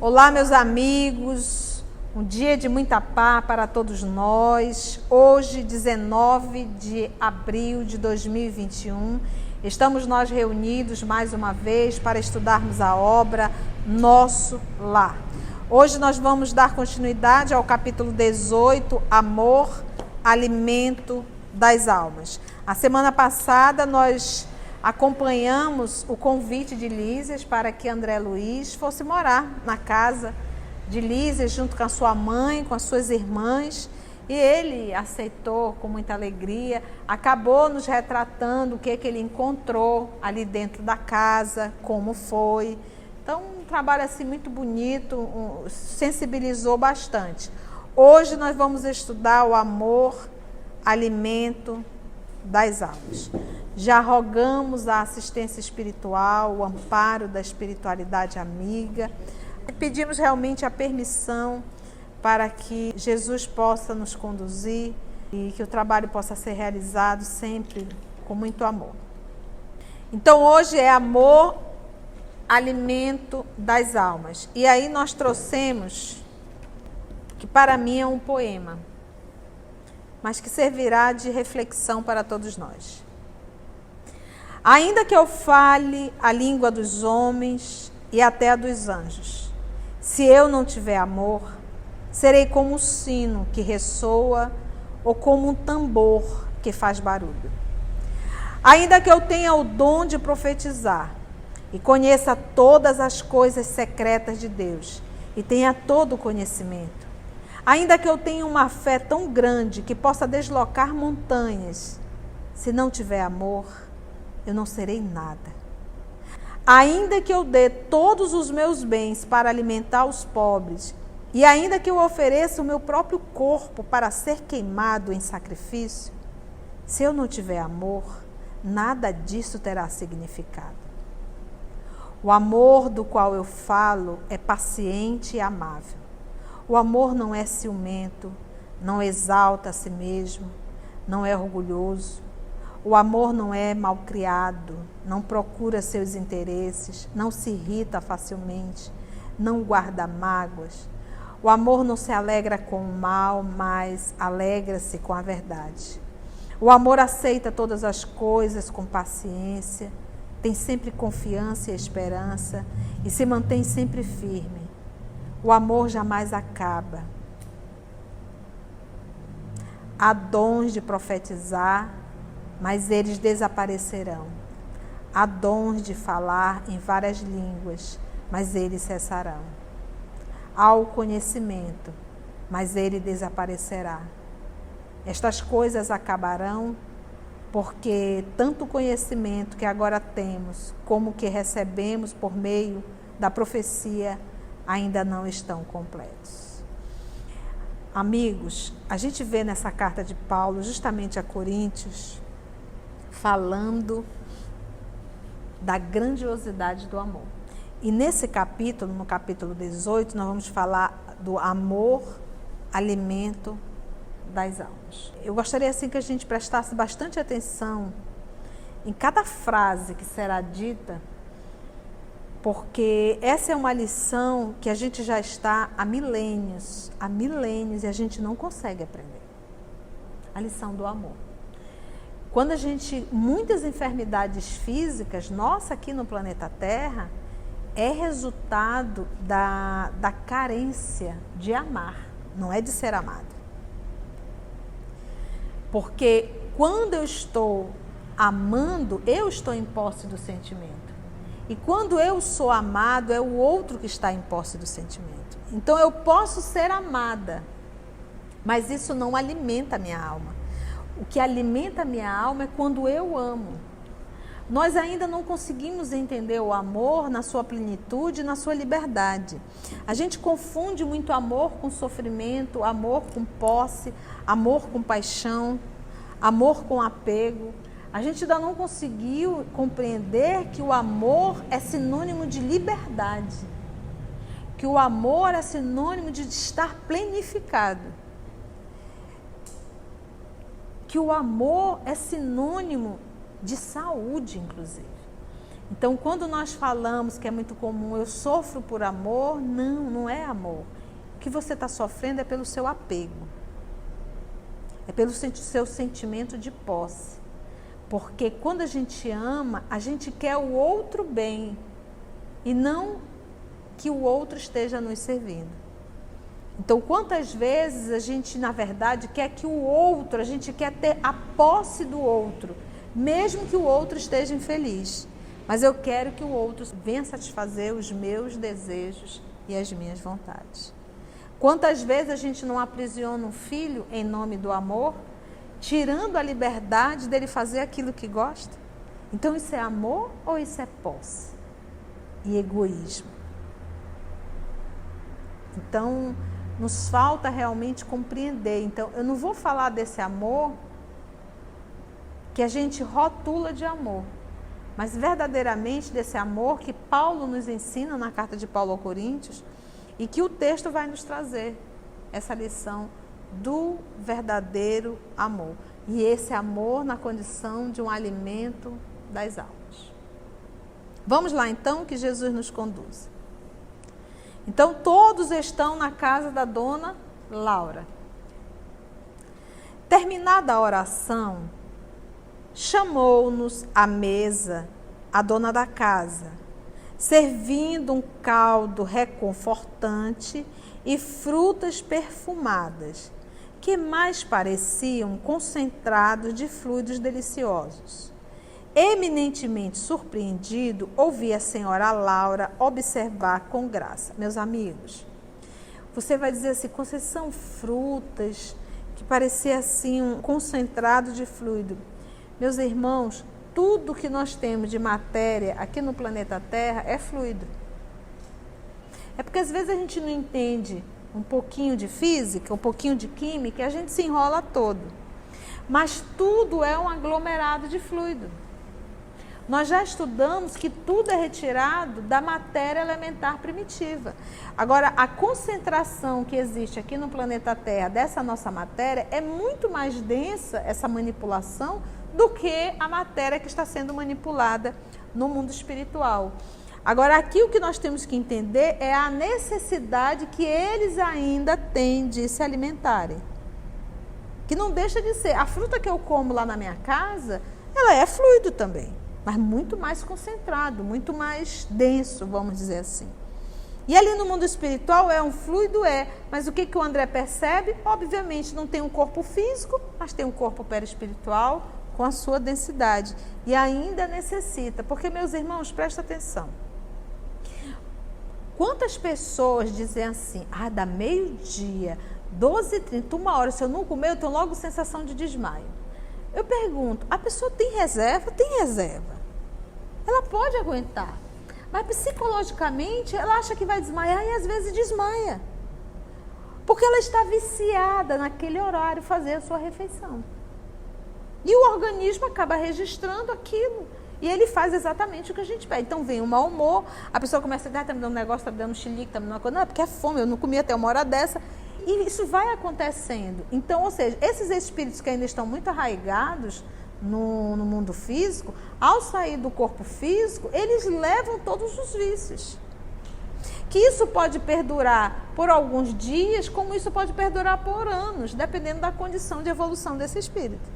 Olá, meus amigos, um dia de muita paz para todos nós. Hoje, 19 de abril de 2021, estamos nós reunidos mais uma vez para estudarmos a obra Nosso Lar. Hoje nós vamos dar continuidade ao capítulo 18, Amor, Alimento das Almas. A semana passada nós acompanhamos o convite de Lísias para que André Luiz fosse morar na casa de Lísias junto com a sua mãe, com as suas irmãs, e ele aceitou com muita alegria, acabou nos retratando o que ele encontrou ali dentro da casa, como foi. Então, um trabalho assim muito bonito, sensibilizou bastante. Hoje nós vamos estudar o amor, alimento das almas. Já rogamos a assistência espiritual, o amparo da espiritualidade amiga. E pedimos realmente a permissão para que Jesus possa nos conduzir e que o trabalho possa ser realizado sempre com muito amor. Então hoje é amor, alimento das almas. E aí nós trouxemos, que para mim é um poema, mas que servirá de reflexão para todos nós. Ainda que eu fale a língua dos homens e até a dos anjos, se eu não tiver amor, serei como um sino que ressoa ou como um tambor que faz barulho. Ainda que eu tenha o dom de profetizar e conheça todas as coisas secretas de Deus e tenha todo o conhecimento, ainda que eu tenha uma fé tão grande que possa deslocar montanhas, se não tiver amor, eu não serei nada. Ainda que eu dê todos os meus bens para alimentar os pobres, e ainda que eu ofereça o meu próprio corpo para ser queimado em sacrifício, se eu não tiver amor, nada disso terá significado. O amor do qual eu falo é paciente e amável. O amor não é ciumento, não exalta a si mesmo, não é orgulhoso. O amor não é malcriado, não procura seus interesses, não se irrita facilmente, não guarda mágoas. O amor não se alegra com o mal, mas alegra-se com a verdade. O amor aceita todas as coisas com paciência, tem sempre confiança e esperança e se mantém sempre firme. O amor jamais acaba. Há dons de profetizar, mas eles desaparecerão. Há dons de falar em várias línguas, mas eles cessarão. Há o conhecimento, mas ele desaparecerá. Estas coisas acabarão, porque tanto o conhecimento que agora temos, como o que recebemos por meio da profecia, ainda não estão completos. Amigos, a gente vê nessa carta de Paulo, justamente a Coríntios, falando da grandiosidade do amor. E nesse capítulo, no capítulo 18, nós vamos falar do amor, alimento das almas. Eu gostaria assim que a gente prestasse bastante atenção em cada frase que será dita, porque essa é uma lição que a gente já está há milênios e a gente não consegue aprender. A lição do amor. Quando muitas enfermidades físicas, nossa aqui no planeta Terra, é resultado da carência de amar, não é de ser amado. Porque quando eu estou amando, eu estou em posse do sentimento. E quando eu sou amado, é o outro que está em posse do sentimento. Então eu posso ser amada, mas isso não alimenta a minha alma. O que alimenta a minha alma é quando eu amo. Nós ainda não conseguimos entender o amor na sua plenitude, na sua liberdade. A gente confunde muito amor com sofrimento, amor com posse, amor com paixão, amor com apego. A gente ainda não conseguiu compreender que o amor é sinônimo de liberdade, que o amor é sinônimo de estar plenificado. Que o amor é sinônimo de saúde, inclusive. Então, quando nós falamos que é muito comum, eu sofro por amor, não é amor. O que você está sofrendo é pelo seu apego. É pelo seu sentimento de posse. Porque quando a gente ama, a gente quer o outro bem e não que o outro esteja nos servindo. Então, quantas vezes a gente, na verdade, quer que o outro, a gente quer ter a posse do outro, mesmo que o outro esteja infeliz. Mas eu quero que o outro venha satisfazer os meus desejos e as minhas vontades. Quantas vezes a gente não aprisiona um filho em nome do amor, tirando a liberdade dele fazer aquilo que gosta? Então isso é amor ou isso é posse e egoísmo? Então nos falta realmente compreender. Então eu não vou falar desse amor que a gente rotula de amor, mas verdadeiramente desse amor que Paulo nos ensina na carta de Paulo aos Coríntios e que o texto vai nos trazer essa lição do verdadeiro amor. E esse amor na condição de um alimento das almas. Vamos lá então, que Jesus nos conduz. Então todos estão na casa da dona Laura. Terminada a oração, chamou-nos à mesa a dona da casa, servindo um caldo reconfortante e frutas perfumadas, que mais pareciam concentrados de fluidos deliciosos. Eminentemente surpreendido, ouvi a senhora Laura observar com graça. Meus amigos, você vai dizer assim, Conceição, frutas que parecia assim um concentrado de fluido. Meus irmãos, tudo que nós temos de matéria aqui no planeta Terra é fluido. É porque às vezes a gente não entende um pouquinho de física, um pouquinho de química, e a gente se enrola todo. Mas tudo é um aglomerado de fluido. Nós já estudamos que tudo é retirado da matéria elementar primitiva. Agora, a concentração que existe aqui no planeta Terra dessa nossa matéria é muito mais densa, essa manipulação, do que a matéria que está sendo manipulada no mundo espiritual. Agora, aqui o que nós temos que entender é a necessidade que eles ainda têm de se alimentarem. Que não deixa de ser. A fruta que eu como lá na minha casa, ela é fluido também, mas muito mais concentrado, muito mais denso, vamos dizer assim. E ali no mundo espiritual é um fluido, mas o que o André percebe? Obviamente não tem um corpo físico, mas tem um corpo perispiritual com a sua densidade. E ainda necessita, porque, meus irmãos, presta atenção. Quantas pessoas dizem assim, dá meio-dia, 12h30, 1h, se eu não comer, eu tenho logo sensação de desmaio. Eu pergunto, a pessoa tem reserva? Tem reserva. Ela pode aguentar. Mas psicologicamente, ela acha que vai desmaiar e às vezes desmaia. Porque ela está viciada naquele horário fazer a sua refeição. E o organismo acaba registrando aquilo. E ele faz exatamente o que a gente pede. Então vem o mau humor, a pessoa começa a dizer, está me dando um negócio, está me dando um chilique, está me dando uma coisa. Não, é porque é fome, eu não comi até uma hora dessa. E isso vai acontecendo. Então, ou seja, esses espíritos que ainda estão muito arraigados no mundo físico, ao sair do corpo físico, eles levam todos os vícios. Que isso pode perdurar por alguns dias, como isso pode perdurar por anos, dependendo da condição de evolução desse espírito.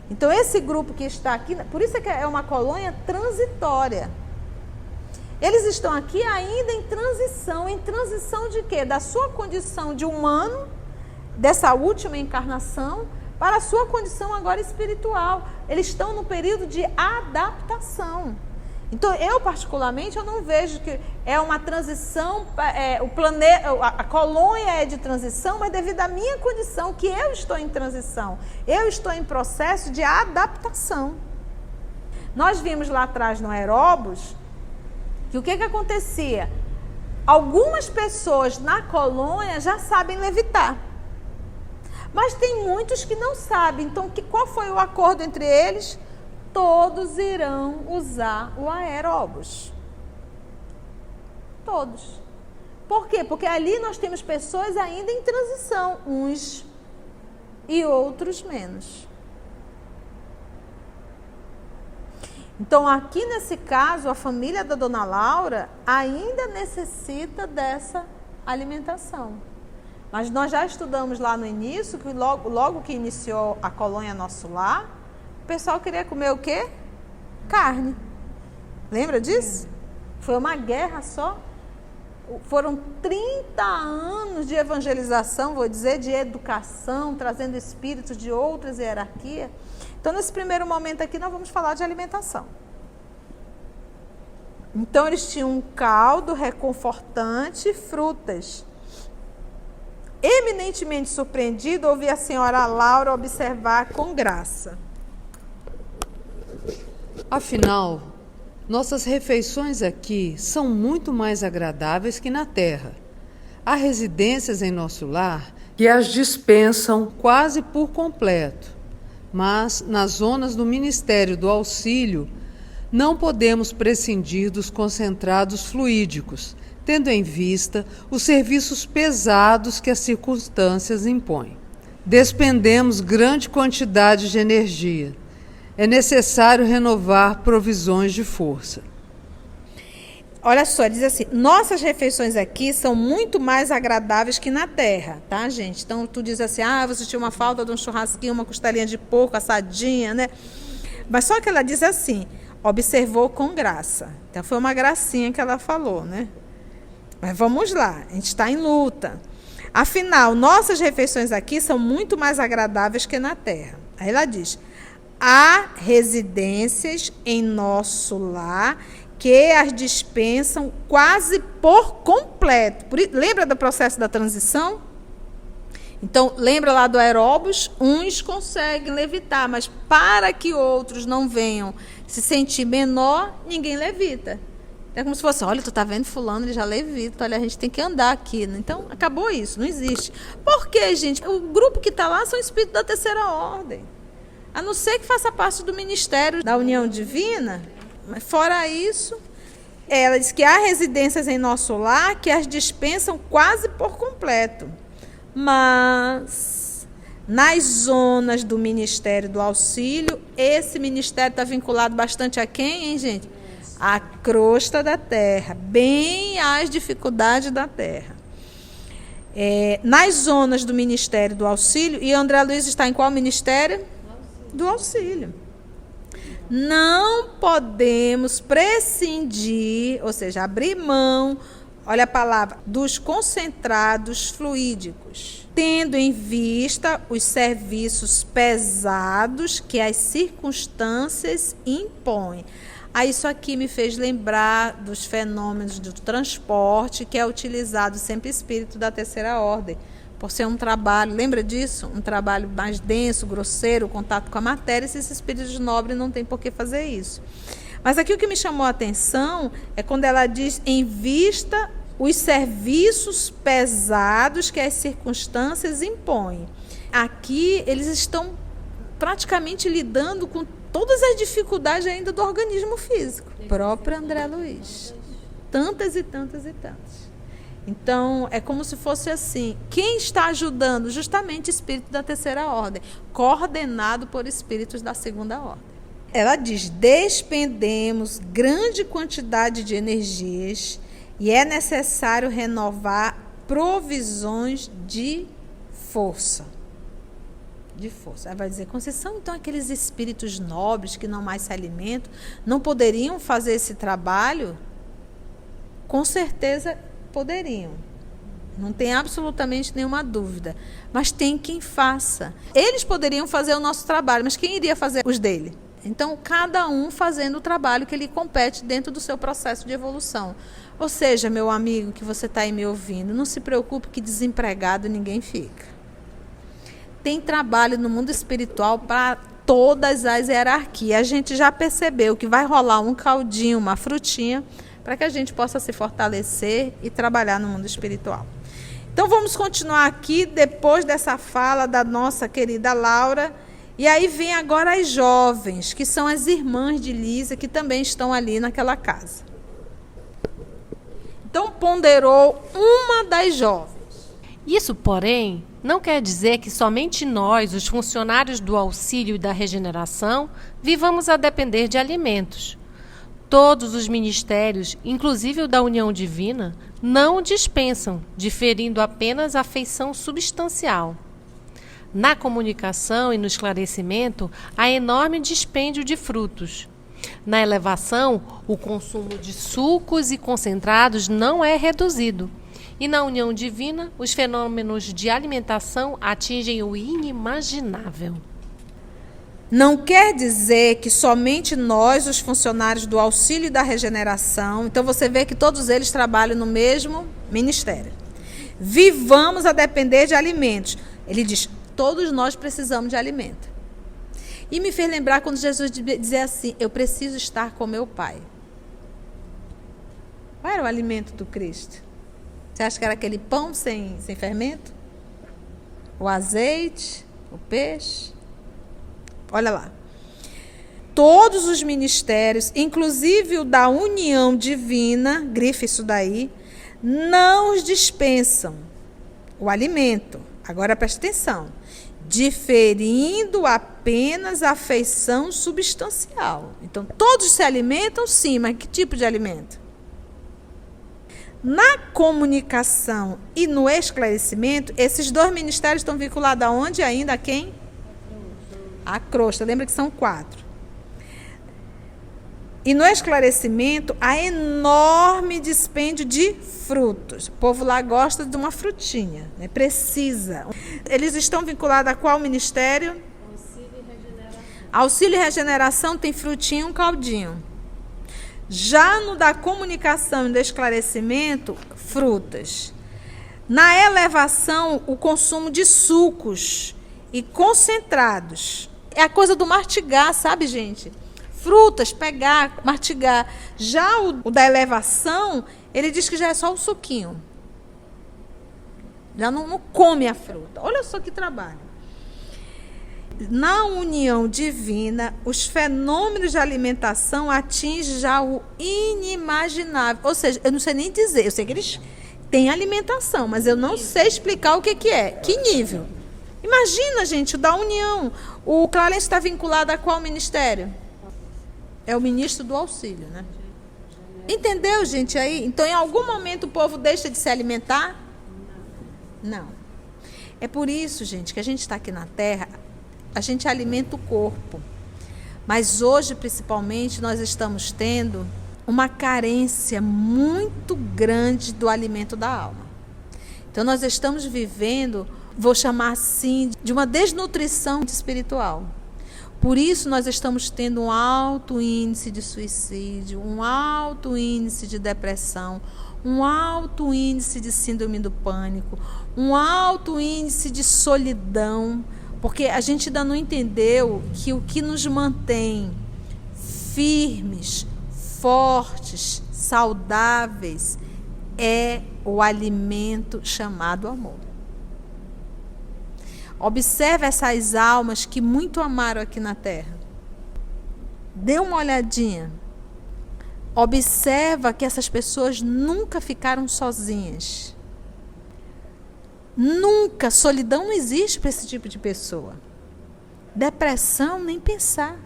Então, esse grupo que está aqui, por isso é que é uma colônia transitória. Eles estão aqui ainda em transição de quê? Da sua condição de humano, dessa última encarnação, para a sua condição agora espiritual. Eles estão no período de adaptação. Então, eu particularmente, eu não vejo que é uma transição, a colônia é de transição, mas devido à minha condição, que eu estou em transição, eu estou em processo de adaptação. Nós vimos lá atrás no Aeróbus, que o que acontecia? Algumas pessoas na colônia já sabem levitar, mas tem muitos que não sabem. Então, qual foi o acordo entre eles? Todos irão usar o Aeróbus. Todos. Por quê? Porque ali nós temos pessoas ainda em transição, uns e outros menos. Então, aqui nesse caso, a família da dona Laura ainda necessita dessa alimentação. Mas nós já estudamos lá no início, que logo que iniciou a colônia Nosso Lar, o pessoal queria comer o quê? Carne. Lembra disso? Foi uma guerra só. Foram 30 anos de evangelização, vou dizer, de educação, trazendo espíritos de outras hierarquias. Então, nesse primeiro momento aqui, nós vamos falar de alimentação. Então, eles tinham um caldo reconfortante, frutas. Eminentemente surpreendido, ouvi a senhora Laura observar com graça. Afinal, nossas refeições aqui são muito mais agradáveis que na terra. Há residências em nosso lar que as dispensam quase por completo, mas nas zonas do Ministério do Auxílio não podemos prescindir dos concentrados fluídicos, tendo em vista os serviços pesados que as circunstâncias impõem. Despendemos grande quantidade de energia. É necessário renovar provisões de força. Olha só, diz assim, nossas refeições aqui são muito mais agradáveis que na terra, tá, gente? Então, tu diz assim, você tinha uma falta de um churrasquinho, uma costelinha de porco assadinha, né? Mas só que ela diz assim, observou com graça. Então, foi uma gracinha que ela falou, né? Mas vamos lá, a gente está em luta. Afinal, nossas refeições aqui são muito mais agradáveis que na terra. Aí ela diz, há residências em nosso lar que as dispensam quase por completo. Lembra do processo da transição? Então, lembra lá do aeróbus? Uns conseguem levitar, mas para que outros não venham se sentir menor, ninguém levita. É como se fosse, olha, tu tá vendo fulano, ele já levita, olha, a gente tem que andar aqui. Então, acabou isso, não existe. Por quê, gente? O grupo que está lá são espíritos da terceira ordem. A não ser que faça parte do ministério da união divina. Mas fora isso, ela diz que há residências em nosso lar que as dispensam quase por completo. Mas nas zonas do Ministério do Auxílio, esse ministério está vinculado bastante a quem, hein, gente? A crosta da terra, bem às dificuldades da terra. Nas zonas do Ministério do Auxílio, e André Luiz está em qual ministério? Do Auxílio. Não podemos prescindir, ou seja, abrir mão, olha a palavra, dos concentrados fluídicos, tendo em vista os serviços pesados que as circunstâncias impõem. Isso aqui me fez lembrar dos fenômenos do transporte, que é utilizado sempre espírito da terceira ordem, por ser um trabalho, lembra disso? Um trabalho mais denso, grosseiro, contato com a matéria, e esses espíritos nobres não têm por que fazer isso. Mas aqui o que me chamou a atenção é quando ela diz, em vista os serviços pesados que as circunstâncias impõem. Aqui eles estão praticamente lidando com todas as dificuldades ainda do organismo físico. O próprio André Luiz. Tantas e tantas e tantas. Então, é como se fosse assim, quem está ajudando? Justamente espírito da terceira ordem, coordenado por espíritos da segunda ordem. Ela diz, despendemos grande quantidade de energias e é necessário renovar provisões de força. De força. Ela vai dizer, Conceição, então aqueles espíritos nobres que não mais se alimentam, não poderiam fazer esse trabalho? Com certeza poderiam, não tem absolutamente nenhuma dúvida, mas tem quem faça. Eles poderiam fazer o nosso trabalho, mas quem iria fazer os dele? Então, cada um fazendo o trabalho que lhe compete dentro do seu processo de evolução. Ou seja, meu amigo que você está aí me ouvindo, não se preocupe que desempregado ninguém fica. Tem trabalho no mundo espiritual para todas as hierarquias. A gente já percebeu que vai rolar um caldinho, uma frutinha, para que a gente possa se fortalecer e trabalhar no mundo espiritual. Então, vamos continuar aqui, depois dessa fala da nossa querida Laura, e aí vem agora as jovens, que são as irmãs de Lísia, que também estão ali naquela casa. Então, ponderou uma das jovens. Isso, porém, Não quer dizer que somente nós, os funcionários do auxílio e da regeneração, vivamos a depender de alimentos. Todos os ministérios, inclusive o da União Divina, não dispensam, diferindo apenas a feição substancial. Na comunicação e no esclarecimento, há enorme dispêndio de frutos. Na elevação, o consumo de sucos e concentrados não é reduzido. E na união divina, os fenômenos de alimentação atingem o inimaginável. Não quer dizer que somente nós, os funcionários do auxílio e da regeneração, então você vê que todos eles trabalham no mesmo ministério, vivamos a depender de alimentos. Ele diz, todos nós precisamos de alimento. E me fez lembrar quando Jesus dizia assim, eu preciso estar com meu Pai. Qual era o alimento do Cristo? Você acha que era aquele pão sem fermento? O azeite? O peixe? Olha lá. Todos os ministérios, inclusive o da união divina, grife isso daí, não os dispensam o alimento. Agora preste atenção. Diferindo apenas a feição substancial. Então, todos se alimentam, sim, mas que tipo de alimento? Na comunicação e no esclarecimento, esses dois ministérios estão vinculados aonde ainda? A quem? A crosta. Lembra que são 4. E no esclarecimento, há enorme dispêndio de frutos. O povo lá gosta de uma frutinha, né? Precisa. Eles estão vinculados a qual ministério? Auxílio e regeneração. Auxílio e regeneração tem frutinha e um caldinho. Já no da comunicação e do esclarecimento, frutas. Na elevação, o consumo de sucos e concentrados. É a coisa do mastigar, sabe, gente? Frutas, pegar, mastigar. Já o da elevação, ele diz que já é só um suquinho. Já não come a fruta. Olha só que trabalho. Na união divina, os fenômenos de alimentação atingem já o inimaginável. Ou seja, eu não sei nem dizer, eu sei que eles têm alimentação, mas eu não sei explicar o que é. Que nível? Imagina, gente, o da união. O Clarence está vinculado a qual ministério? É o ministro do auxílio, né? Entendeu, gente, aí? Então, em algum momento o povo deixa de se alimentar? Não. É por isso, gente, que a gente está aqui na Terra, a gente alimenta o corpo. Mas hoje, principalmente, nós estamos tendo uma carência muito grande do alimento da alma. Então, nós estamos vivendo, vou chamar assim, de uma desnutrição espiritual. Por isso, nós estamos tendo um alto índice de suicídio, um alto índice de depressão, um alto índice de síndrome do pânico, um alto índice de solidão, porque a gente ainda não entendeu que o que nos mantém firmes, fortes, saudáveis, é o alimento chamado amor. Observe essas almas que muito amaram aqui na Terra. Dê uma olhadinha. Observa que essas pessoas nunca ficaram sozinhas. Nunca. Solidão não existe para esse tipo de pessoa. Depressão, nem pensar.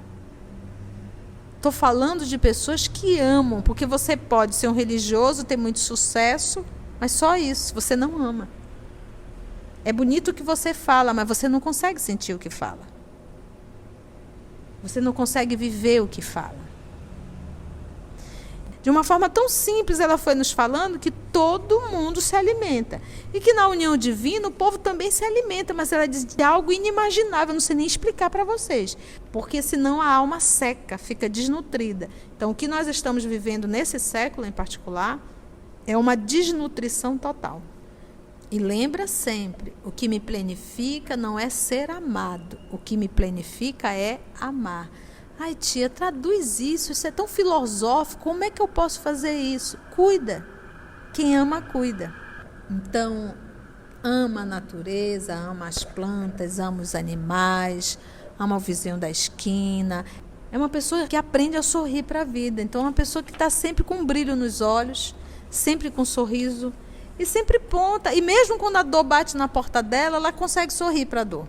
Estou falando de pessoas que amam, porque você pode ser um religioso, ter muito sucesso, mas só isso, você não ama. É bonito o que você fala, mas você não consegue sentir o que fala. Você não consegue viver o que fala. De uma forma tão simples, ela foi nos falando que todo mundo se alimenta. E que na união divina, o povo também se alimenta, mas ela diz de algo inimaginável, eu não sei nem explicar para vocês. Porque senão a alma seca, fica desnutrida. Então, o que nós estamos vivendo nesse século em particular é uma desnutrição total. E lembra sempre, o que me plenifica não é ser amado, o que me plenifica é amar. Ai, tia, traduz isso é tão filosófico, como é que eu posso fazer isso? Cuida, quem ama, cuida. Então, ama a natureza, ama as plantas, ama os animais, ama o vizinho da esquina. É uma pessoa que aprende a sorrir para a vida, então é uma pessoa que está sempre com um brilho nos olhos, sempre com um sorriso. E sempre ponta. E mesmo quando a dor bate na porta dela, ela consegue sorrir para a dor.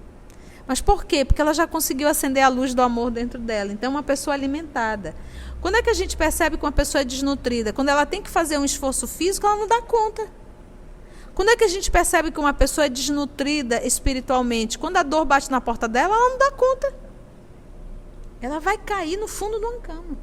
Mas por quê? Porque ela já conseguiu acender a luz do amor dentro dela. Então, é uma pessoa alimentada. Quando é que a gente percebe que uma pessoa é desnutrida? Quando ela tem que fazer um esforço físico, ela não dá conta. Quando é que a gente percebe que uma pessoa é desnutrida espiritualmente? Quando a dor bate na porta dela, ela não dá conta. Ela vai cair no fundo de uma cama.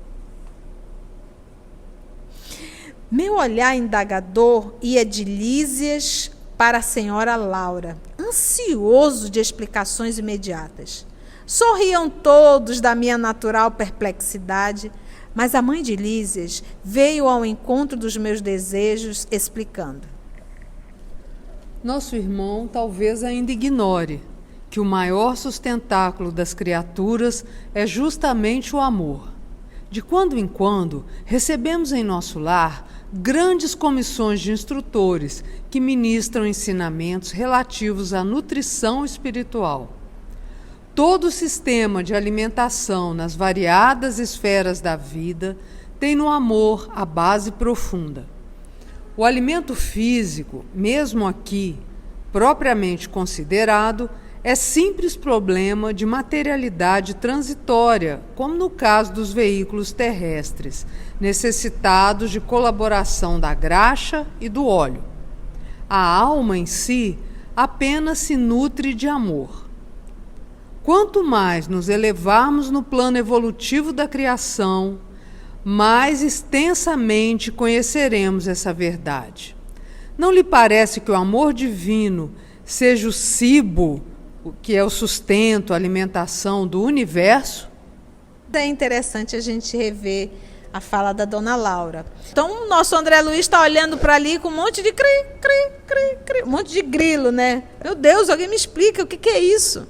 Meu olhar indagador ia de Lísias para a senhora Laura, ansioso de explicações imediatas. Sorriam todos da minha natural perplexidade, mas a mãe de Lísias veio ao encontro dos meus desejos, explicando. Nosso irmão talvez ainda ignore que o maior sustentáculo das criaturas é justamente o amor. De quando em quando, recebemos em nosso lar grandes comissões de instrutores que ministram ensinamentos relativos à nutrição espiritual. Todo o sistema de alimentação nas variadas esferas da vida tem no amor a base profunda. O alimento físico, mesmo aqui, propriamente considerado, é simples problema de materialidade transitória, como no caso dos veículos terrestres, necessitados de colaboração da graxa e do óleo. A alma em si apenas se nutre de amor. Quanto mais nos elevarmos no plano evolutivo da criação, mais extensamente conheceremos essa verdade. Não lhe parece que o amor divino seja o cibo, que é o sustento, a alimentação do universo? É interessante a gente rever a fala da dona Laura. Então, o nosso André Luiz está olhando para ali com um monte de um monte de grilo, né? Meu Deus, alguém me explica o que é isso?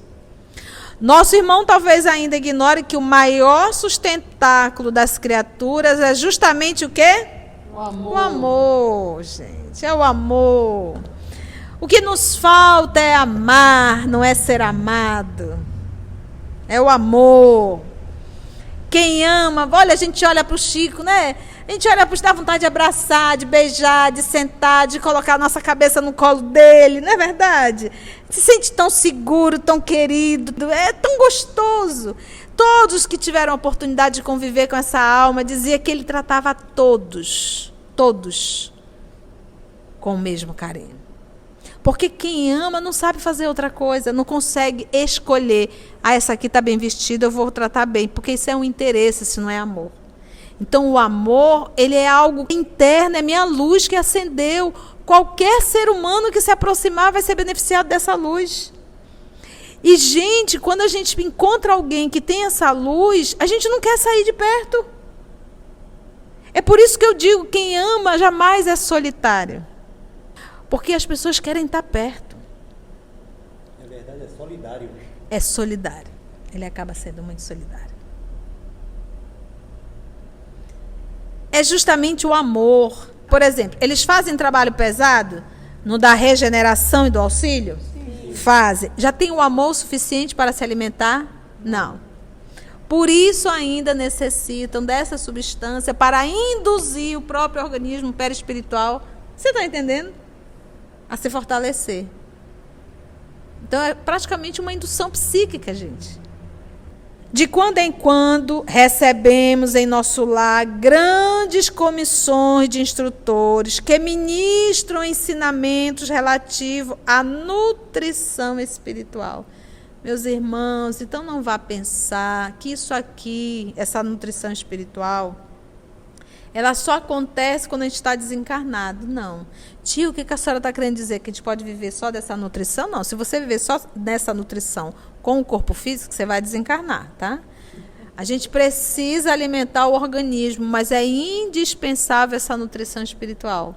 Nosso irmão talvez ainda ignore que o maior sustentáculo das criaturas é justamente o quê? O amor. O amor, gente, é o amor. O que nos falta é amar, não é ser amado. É o amor. Quem ama, olha, a gente olha para o Chico, né? A gente olha para o Chico, dá vontade de abraçar, de beijar, de sentar, de colocar a nossa cabeça no colo dele, não é verdade? Se sente tão seguro, tão querido, é tão gostoso. Todos que tiveram a oportunidade de conviver com essa alma, dizia que ele tratava todos, com o mesmo carinho. Porque quem ama não sabe fazer outra coisa, não consegue escolher. Ah, essa aqui está bem vestida, eu vou tratar bem. Porque isso é um interesse, isso não é amor. Então, o amor, ele é algo interno, é minha luz que acendeu. Qualquer ser humano que se aproximar vai ser beneficiado dessa luz. E, gente, quando a gente encontra alguém que tem essa luz, a gente não quer sair de perto. É por isso que eu digo, quem ama jamais é solitário. Porque as pessoas querem estar perto. Na verdade, é solidário. É solidário. Ele acaba sendo muito solidário. É justamente o amor. Por exemplo, eles fazem trabalho pesado no da regeneração e do auxílio? Sim. Fazem. Já tem o amor suficiente para se alimentar? Não. Por isso ainda necessitam dessa substância para induzir o próprio organismo perispiritual. Você está entendendo? A se fortalecer. Então, é praticamente uma indução psíquica, gente. De quando em quando, recebemos em nosso lar grandes comissões de instrutores que ministram ensinamentos relativos à nutrição espiritual. Meus irmãos, então não vá pensar que isso aqui, essa nutrição espiritual, ela só acontece quando a gente está desencarnado. Não. Tio, o que a senhora está querendo dizer? Que a gente pode viver só dessa nutrição? Não. Se você viver só dessa nutrição com o corpo físico, você vai desencarnar, tá? A gente precisa alimentar o organismo, mas é indispensável essa nutrição espiritual.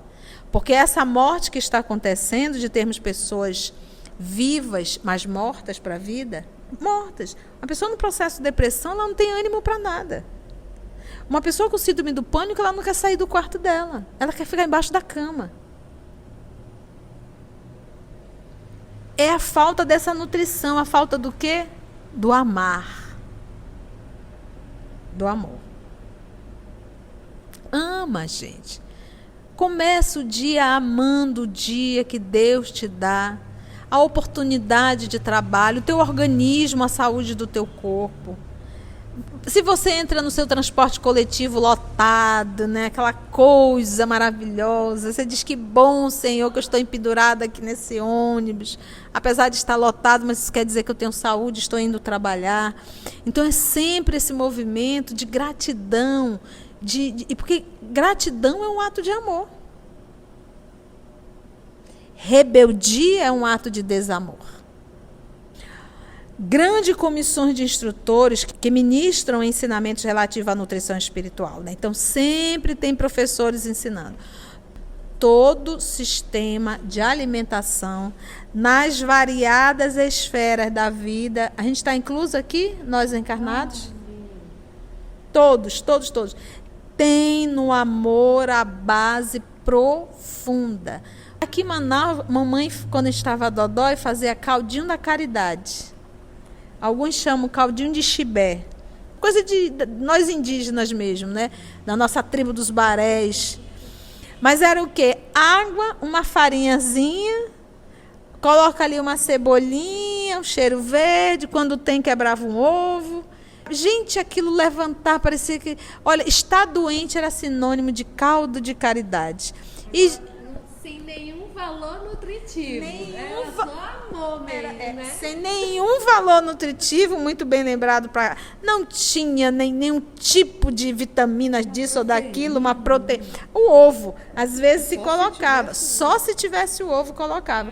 Porque essa morte que está acontecendo, de termos pessoas vivas, mas mortas para a vida, mortas. A pessoa no processo de depressão, ela não tem ânimo para nada. Uma pessoa com síndrome do pânico, ela não quer sair do quarto dela. Ela quer ficar embaixo da cama. É a falta dessa nutrição. A falta do quê? Do amar. Do amor. Ama, gente. Começa o dia amando o dia que Deus te dá, a oportunidade de trabalho, o teu organismo, a saúde do teu corpo. Se você entra no seu transporte coletivo lotado, né, aquela coisa maravilhosa, você diz que bom, Senhor, que eu estou empendurada aqui nesse ônibus, apesar de estar lotado, mas isso quer dizer que eu tenho saúde, estou indo trabalhar. Então é sempre esse movimento de gratidão, porque gratidão é um ato de amor. Rebeldia é um ato de desamor. Grandes comissões de instrutores que ministram ensinamentos relativos à nutrição espiritual, né? Então, sempre tem professores ensinando. Todo sistema de alimentação, nas variadas esferas da vida, a gente está incluso aqui, nós encarnados? Todos. Tem no amor a base profunda. Aqui em Manaus, mamãe, quando estava dodói, fazia caldinho da caridade. Alguns chamam caldinho de chibé. Coisa de nós indígenas mesmo, né? Da nossa tribo dos barés. Mas era o quê? Água, uma farinhazinha, coloca ali uma cebolinha, um cheiro verde, quando tem quebrava um ovo. Gente, aquilo levantar, parecia que... Olha, estar doente era sinônimo de caldo de caridade. E... sem nenhum valor nutritivo. Era só amor mesmo, né? Sem nenhum valor nutritivo, muito bem lembrado. Não tinha nenhum tipo de vitaminas disso ou daquilo, uma proteína. O ovo, às vezes se colocava. Só se tivesse o ovo, colocava.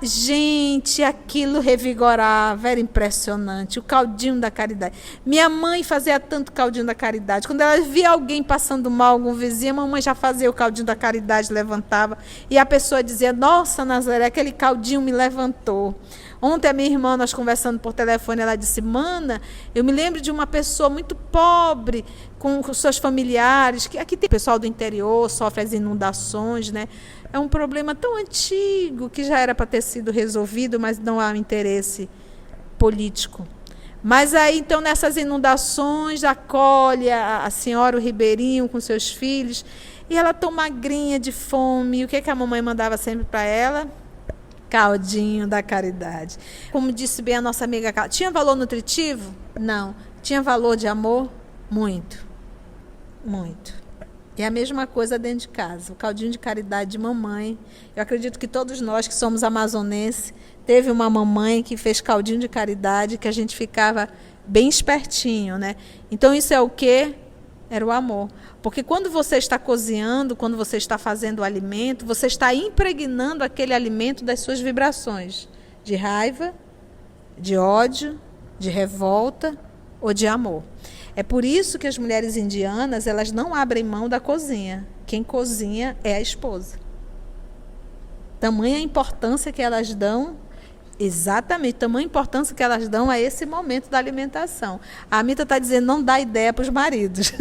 Gente, aquilo revigorava, era impressionante. O caldinho da caridade. Minha mãe fazia tanto caldinho da caridade. Quando ela via alguém passando mal, algum vizinho, a mamãe já fazia o caldinho da caridade, levantava. E a pessoa dizia, nossa, Nazaré, aquele caldinho me levantou. Ontem a minha irmã, nós conversando por telefone, ela disse, mana, eu me lembro de uma pessoa muito pobre, com seus familiares, que aqui tem pessoal do interior, sofre as inundações, né? É um problema tão antigo que já era para ter sido resolvido, mas não há interesse político. Mas aí, então, nessas inundações, acolhe a senhora, o Ribeirinho, com seus filhos, e ela tão magrinha de fome. E o que a mamãe mandava sempre para ela? Caldinho da caridade. Como disse bem a nossa amiga Carla, tinha valor nutritivo? Não. Tinha valor de amor? Muito. Muito. E a mesma coisa dentro de casa. O caldinho de caridade de mamãe. Eu acredito que todos nós que somos amazonenses, teve uma mamãe que fez caldinho de caridade, que a gente ficava bem espertinho, né? Então isso é o quê? Era o amor. Porque quando você está cozinhando, quando você está fazendo o alimento, você está impregnando aquele alimento das suas vibrações. De raiva, de ódio, de revolta ou de amor. É por isso que as mulheres indianas, elas não abrem mão da cozinha. Quem cozinha é a esposa. Tamanha importância que elas dão, exatamente, tamanha importância que elas dão a esse momento da alimentação. A Amita está dizendo, não dá ideia para os maridos.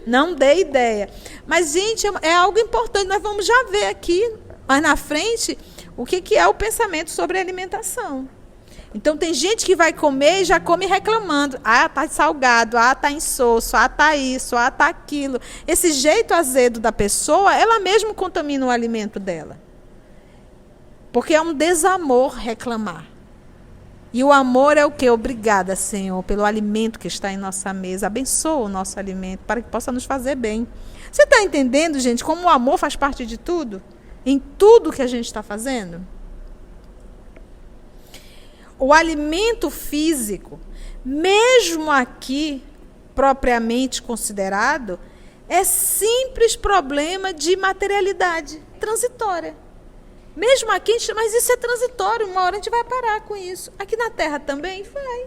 Não dê ideia. Mas, gente, é algo importante. Nós vamos já ver aqui, mais na frente, o que é o pensamento sobre alimentação. Então, tem gente que vai comer e já come reclamando. Ah, tá salgado, ah, tá insosso, ah, tá isso, ah, tá aquilo. Esse jeito azedo da pessoa, ela mesma contamina o alimento dela. Porque é um desamor reclamar. E o amor é o quê? Obrigada, Senhor, pelo alimento que está em nossa mesa. Abençoa o nosso alimento para que possa nos fazer bem. Você está entendendo, gente, como o amor faz parte de tudo? Em tudo que a gente está fazendo? O alimento físico, mesmo aqui propriamente considerado, é simples problema de materialidade transitória. Mesmo aqui, mas isso é transitório, uma hora a gente vai parar com isso. Aqui na Terra também vai.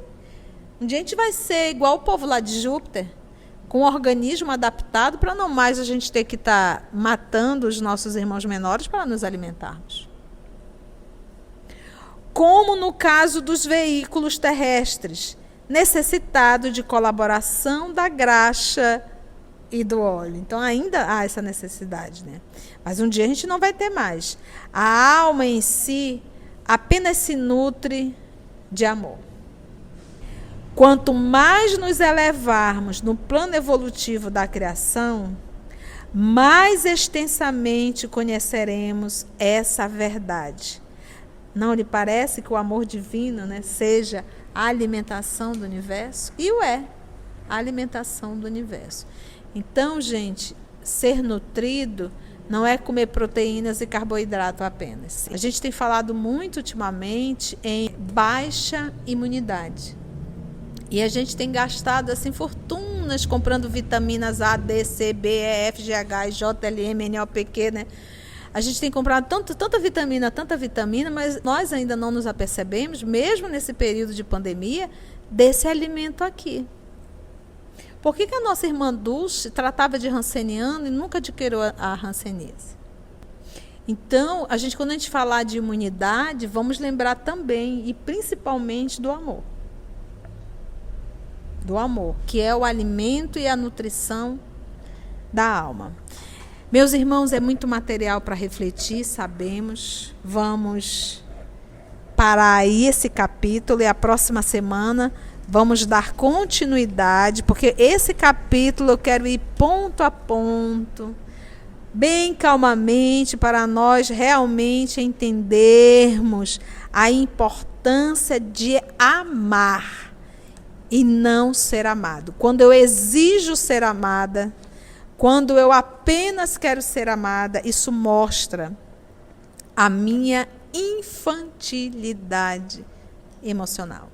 Um dia a gente vai ser igual o povo lá de Júpiter, com um organismo adaptado para não mais a gente ter que estar matando os nossos irmãos menores para nos alimentarmos. Como no caso dos veículos terrestres, necessitado de colaboração da graxa e do óleo. Então, ainda há essa necessidade, né? Mas um dia a gente não vai ter mais. A alma em si apenas se nutre de amor. Quanto mais nos elevarmos no plano evolutivo da criação, mais extensamente conheceremos essa verdade. Não lhe parece que o amor divino, né, seja a alimentação do universo? E o é, a alimentação do universo. Então, gente, ser nutrido não é comer proteínas e carboidrato apenas. A gente tem falado muito ultimamente em baixa imunidade. E a gente tem gastado assim fortunas comprando vitaminas A, D, C, B, E, F, G, H, J, L, M, N, O, P, Q, né? A gente tem comprado tanta vitamina, mas nós ainda não nos apercebemos, mesmo nesse período de pandemia, desse alimento aqui. Por que a nossa irmã Dulce tratava de ranceniano e nunca adquiriu a hanseníase? Então, quando a gente falar de imunidade, vamos lembrar também e principalmente do amor. Do amor, que é o alimento e a nutrição da alma. Meus irmãos, é muito material para refletir, sabemos. Vamos parar aí esse capítulo e a próxima semana vamos dar continuidade, porque esse capítulo eu quero ir ponto a ponto, bem calmamente, para nós realmente entendermos a importância de amar e não ser amado. Quando eu exijo ser amada, quando eu apenas quero ser amada, isso mostra a minha infantilidade emocional.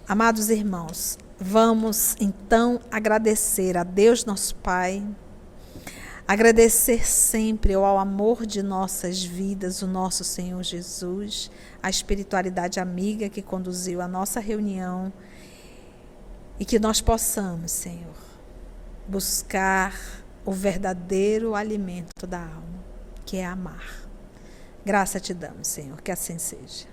Amados irmãos, vamos então agradecer a Deus nosso Pai, agradecer sempre ao amor de nossas vidas, o nosso Senhor Jesus, a espiritualidade amiga que conduziu a nossa reunião, e que nós possamos, Senhor, buscar o verdadeiro alimento da alma, que é amar. Graça te damos, Senhor, que assim seja.